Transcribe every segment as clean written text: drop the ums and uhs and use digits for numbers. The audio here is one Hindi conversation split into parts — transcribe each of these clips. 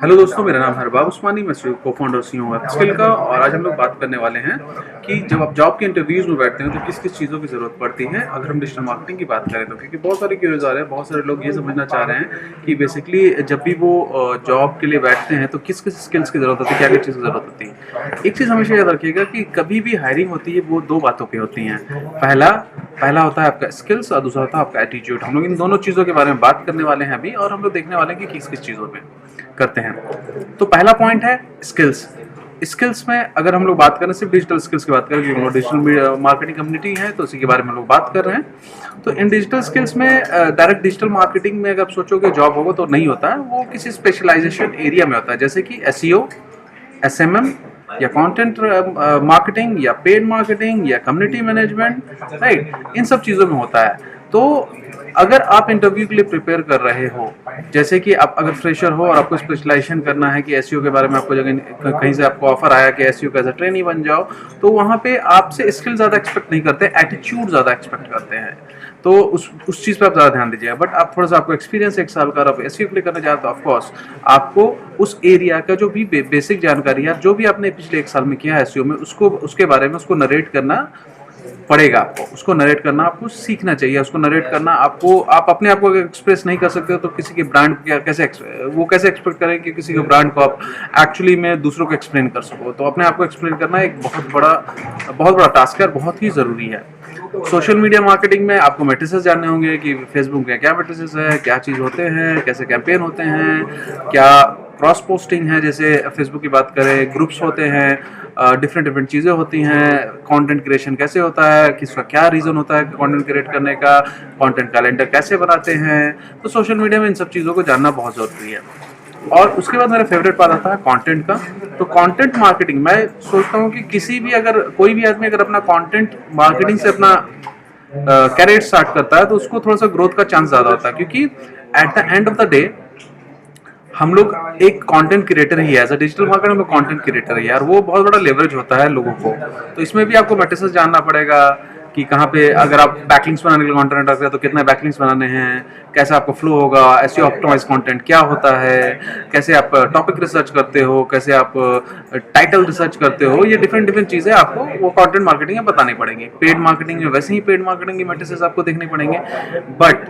हेलो दोस्तों, मेरा नाम है हरबाब उस्मानी। मैं को-फाउंडर सीईओ एपस्किल का। और आज हम लोग बात करने वाले हैं कि जब आप जॉब के इंटरव्यूज़ में बैठते हैं तो किस किस चीज़ों की ज़रूरत पड़ती है अगर हम डिजिटल मार्केटिंग की बात करें तो। क्योंकि बहुत सारे क्यूरीज आ रहे हैं, बहुत सारे लोग ये समझना चाह रहे हैं कि बेसिकली जब भी वो जॉब के लिए बैठते हैं तो किस किस स्किल्स की ज़रूरत होती है, क्या क्या चीज़ की ज़रूरत होती है। एक चीज़ हमेशा याद रखिएगा कि कभी भी हायरिंग होती है वो दो बातों की होती हैं। पहला पहला होता है आपका स्किल्स और दूसरा होता है आपका एटीट्यूड। हम लोग इन दोनों चीज़ों के बारे में बात करने वाले हैं अभी, और हम लोग देखने वाले हैं कि किस किस चीज़ों में करते हैं। तो पहला पॉइंट है स्किल्स। स्किल्स में अगर हम लोग बात करें, सिर्फ डिजिटल स्किल्स की बात करें, क्योंकि हम लोग डिजिटल मार्केटिंग कम्युनिटी है तो उसी के बारे में हम लोग बात कर रहे हैं। तो इन डिजिटल स्किल्स में डायरेक्ट डिजिटल मार्केटिंग में अगर आप सोचोगे जॉब होगा तो नहीं होता है, वो किसी स्पेशलाइजेशन एरिया में होता है, जैसे कि एसईओ, एसएमएम या कंटेंट मार्केटिंग या पेड मार्केटिंग या कम्युनिटी मैनेजमेंट, राइट, इन सब चीज़ों में होता है। तो अगर आप इंटरव्यू के लिए प्रिपेयर कर रहे हो, जैसे कि आप अगर फ्रेशर हो और आपको स्पेशलाइजेशन करना है कि एसईओ के बारे में, आपको जगह कहीं से आपको ऑफर आया कि एसईओ का एज अ ट्रेनी बन जाओ, तो वहाँ पे आपसे स्किल ज़्यादा एक्सपेक्ट नहीं करते, एटीट्यूड ज़्यादा एक्सपेक्ट करते हैं। तो उस चीज़ पे आप ज़्यादा ध्यान दीजिएगा। बट आप थोड़ा सा, आपको एक्सपीरियंस 1 साल का, आप एसईओ के लिए करना चाहते हो, ऑफकोर्स आपको उस एरिया का जो भी बेसिक जानकारी है, जो भी आपने पिछले 1 साल में किया है एसईओ में, उसको उसके बारे में उसको नरेट करना पड़ेगा। आपको उसको नरेट करना, आपको सीखना चाहिए। उसको नरेट करना आपको, आप अपने आप को एक्सप्रेस नहीं कर सकते तो किसी के ब्रांड कैसे कैसे एक्सपेक्ट करें कि किसी के ब्रांड को आप एक्चुअली में दूसरों को एक्सप्लेन कर सको। तो अपने आप को एक्सप्लेन करना एक बहुत बड़ा टास्क है, बहुत ही ज़रूरी है। सोशल मीडिया मार्केटिंग में आपको मैट्रिसेस जानने होंगे कि फेसबुक के क्या मैट्रिसेस है, क्या चीज़ होते हैं, कैसे कैंपेन होते हैं, क्या क्रॉस पोस्टिंग है, जैसे फेसबुक की बात करें, ग्रुप्स होते हैं, डिफरेंट डिफरेंट चीज़ें होती हैं, कंटेंट क्रिएशन कैसे होता है, किसका क्या रीज़न होता है कंटेंट क्रिएट करने का, कंटेंट कैलेंडर कैसे बनाते हैं। तो सोशल मीडिया में इन सब चीज़ों को जानना बहुत ज़रूरी है। और उसके बाद मेरा फेवरेट पार्ट आता है कंटेंट का। तो कंटेंट मार्केटिंग, मैं सोचता हूँ कि किसी भी, अगर कोई भी आदमी अगर अपना कंटेंट मार्केटिंग से अपना कैरियर स्टार्ट करता है तो उसको थोड़ा सा ग्रोथ का चांस ज़्यादा होता है, क्योंकि at the end of the day हम लोग एक कंटेंट क्रिएटर ही है। एज अ डिजिटल मार्केटर हम लोग कंटेंट क्रिएटर ही है, और वो बहुत बड़ा लेवरेज होता है लोगों को। तो इसमें भी आपको मैट्रिसेस जानना पड़ेगा कि कहाँ पे, अगर आप बैकलिंक्स बनाने के लिए कंटेंट रखते हैं तो कितने बैकलिंक्स बनाने हैं, कैसे आपको फ्लो होगा, एसईओ ऑप्टिमाइज कंटेंट क्या होता है, कैसे आप टॉपिक रिसर्च करते हो, कैसे आप टाइटल रिसर्च करते हो। ये डिफरेंट डिफरेंट चीज़ें आपको वो कंटेंट मार्केटिंग में बतानी पड़ेंगी। पेड मार्केटिंग में वैसे ही पेड मार्केटिंग की मैट्रिसेस आपको देखने पड़ेंगे। बट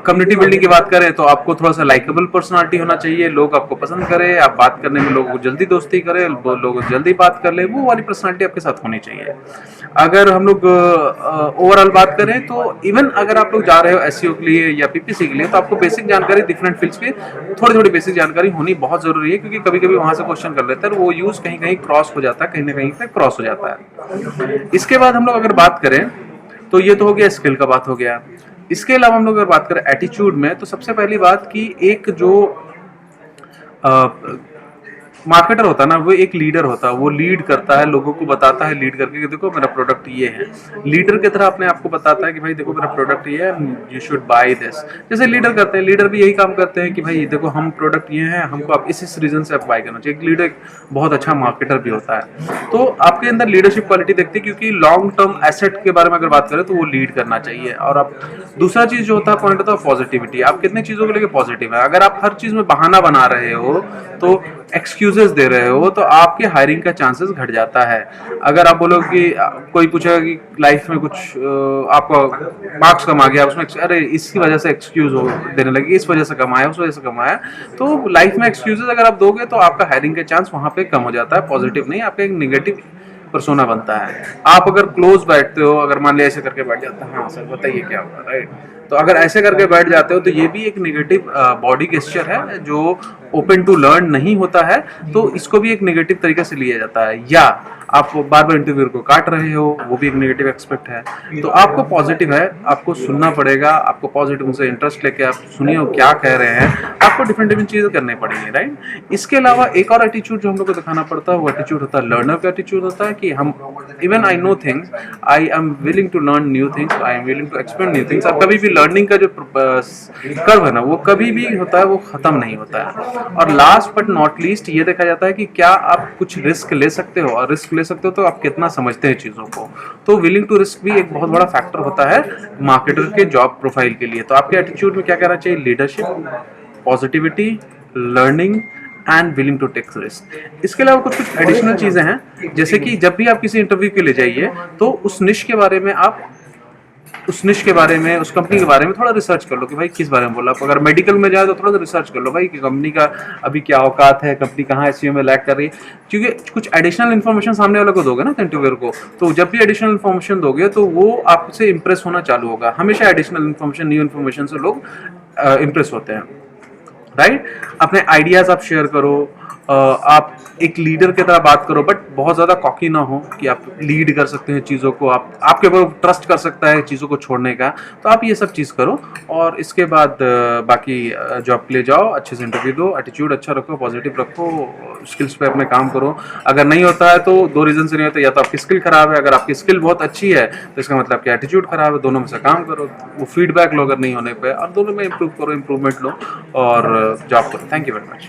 कम्युनिटी बिल्डिंग की बात करें तो आपको थोड़ा सा लाइकेबल पर्सनालिटी होना चाहिए, लोग आपको पसंद करें, आप बात करने में लोग जल्दी दोस्ती करें, लोग जल्दी बात कर ले, वो वाली पर्सनालिटी आपके साथ होनी चाहिए। अगर हम लोग ओवरऑल बात करें तो इवन अगर आप लोग जा रहे हो एसईओ के लिए या पीपीसी के लिए, तो आपको बेसिक जानकारी डिफरेंट फील्ड्स की थोड़ी थोड़ी बेसिक जानकारी होनी बहुत जरूरी है, क्योंकि कभी कभी वहां से क्वेश्चन कर लेते हैं और वो यूज कहीं कहीं क्रॉस हो जाता है, कहीं ना कहीं पे क्रॉस हो जाता है। इसके बाद हम लोग अगर बात करें तो ये तो हो गया स्किल का, बात हो गया। इसके अलावा हम लोग अगर बात करें एटीट्यूड में, तो सबसे पहली बात कि एक जो मार्केटर होता है ना, वो एक लीडर होता है, वो लीड करता है, लोगों को बताता है लीड करके कि देखो मेरा प्रोडक्ट ये है। लीडर की तरह अपने आप को बताता है कि भाई देखो मेरा प्रोडक्ट ये है, यू शुड बाय दिस। जैसे लीडर करते हैं, लीडर भी यही काम करते हैं कि भाई देखो हम प्रोडक्ट ये है, हमको आप इस रीजन से आप बाय करना चाहिए। एक लीडर एक बहुत अच्छा मार्केटर भी होता है। तो आपके अंदर लीडरशिप क्वालिटी देखती है, क्योंकि लॉन्ग टर्म एसेट के बारे में अगर बात करें तो वो लीड करना चाहिए। और आप दूसरा चीज जो होता है पॉइंट होता है पॉजिटिविटी। आप कितने चीजों को लेकर पॉजिटिव है। अगर आप हर चीज में बहाना बना रहे हो, तो एक्सक्यूजेस दे रहे हो, तो आपके हायरिंग का चांसेस घट जाता है। अगर आप बोलो कि कोई पूछेगा कि लाइफ में कुछ आपका मार्क्स कम आ गया, उसमें अरे इसकी वजह से एक्सक्यूज हो देने लगे, इस वजह से कमाया, उस वजह से कमाया, तो लाइफ में एक्सक्यूजेस अगर आप दोगे तो आपका हायरिंग का चांस वहां पे कम हो जाता है। पॉजिटिव नहीं, आपका एक नेगेटिव पर्सोना बनता है। आप अगर क्लोज बैठते हो, अगर मान लिया ऐसे करके बैठ जाता है, हाँ सर बताइए क्या हुआ, राइट, तो अगर ऐसे करके बैठ जाते हो तो ये भी एक नेगेटिव बॉडी गेस्चर है जो ओपन टू लर्न नहीं होता है। तो इसको भी एक नेगेटिव तरीके से लिया जाता है। या आप बार बार इंटरव्यू को काट रहे हो, वो भी एक नेगेटिव एक्सपेक्ट है। तो आपको पॉजिटिव है, आपको सुनना पड़ेगा, आपको पॉजिटिव उनसे इंटरेस्ट लेके आप सुनिए वो क्या कह रहे हैं, आपको डिफरेंट डिफरेंट चीजें करनी पड़ेंगी, राइट। इसके अलावा एक और एटीट्यूड जो हम लोग को दिखाना पड़ता है, वो एटीट्यूड होता है लर्नर का एटीट्यूड होता है कि हम even I know things, I am willing to learn new things, I am willing to expand new things. अब कभी भी लर्निंग का जो कर्व है ना, वो कभी भी होता है, वो खत्म नहीं होता है। और लास्ट बट नॉट लीस्ट ये देखा जाता है कि क्या आप कुछ रिस्क ले सकते हो, और रिस्क ले सकते हो तो आप कितना समझते हैं चीजों को। तो विलिंग टू रिस्क भी एक बहुत बड़ा फैक्टर होता है मार्केटर के जॉब प्रोफाइल के लिए। तो आपके एटीट्यूड में क्या कहना चाहिए? Leadership, positivity, learning, and willing to take risk. इसके अलावा कुछ कुछ एडिशनल चीज़ें हैं, जैसे कि जब भी आप किसी इंटरव्यू के लिए जाइए तो उस निश के बारे में आप उस निश के बारे में, उस कंपनी के बारे में थोड़ा रिसर्च कर लो कि भाई किस बारे में बोला। आप अगर मेडिकल में जाए तो थोड़ा सा रिसर्च कर लो भाई कि कंपनी का अभी क्या औकात है, कंपनी कहाँ एसईओ में लैग कर रही है, क्योंकि कुछ एडिशनल इन्फॉर्मेशन सामने वाले को दोगे ना इंटरव्यूअर को, तो जब भी एडिशनल इन्फॉर्मेशन दोगे तो वो आपसे इंप्रेस होना चालू होगा। हमेशा एडिशनल इन्फॉर्मेशन, न्यू इन्फॉर्मेशन से लोग इंप्रेस होते हैं, राइट। अपने आइडियाज आप शेयर करो, आप एक लीडर की तरह बात करो, बट बहुत ज़्यादा कॉकी ना हो कि आप लीड कर सकते हैं चीज़ों को, आपके ऊपर ट्रस्ट कर सकता है चीज़ों को छोड़ने का। तो आप ये सब चीज़ करो और इसके बाद बाकी जॉब के लिए जाओ, अच्छे से इंटरव्यू दो, एटीट्यूड अच्छा रखो, पॉजिटिव रखो, स्किल्स पे अपने काम करो। अगर नहीं होता है तो दो रीज़न से नहीं होता, या तो आपकी स्किल खराब है, अगर आपकी स्किल बहुत अच्छी है तो इसका मतलब कि एटीट्यूड खराब है। दोनों में से काम करो, वो फीडबैक लो अगर नहीं होने पर, और दोनों में इम्प्रूव करो, इम्प्रूवमेंट लो और जॉब करो। Thank you very much.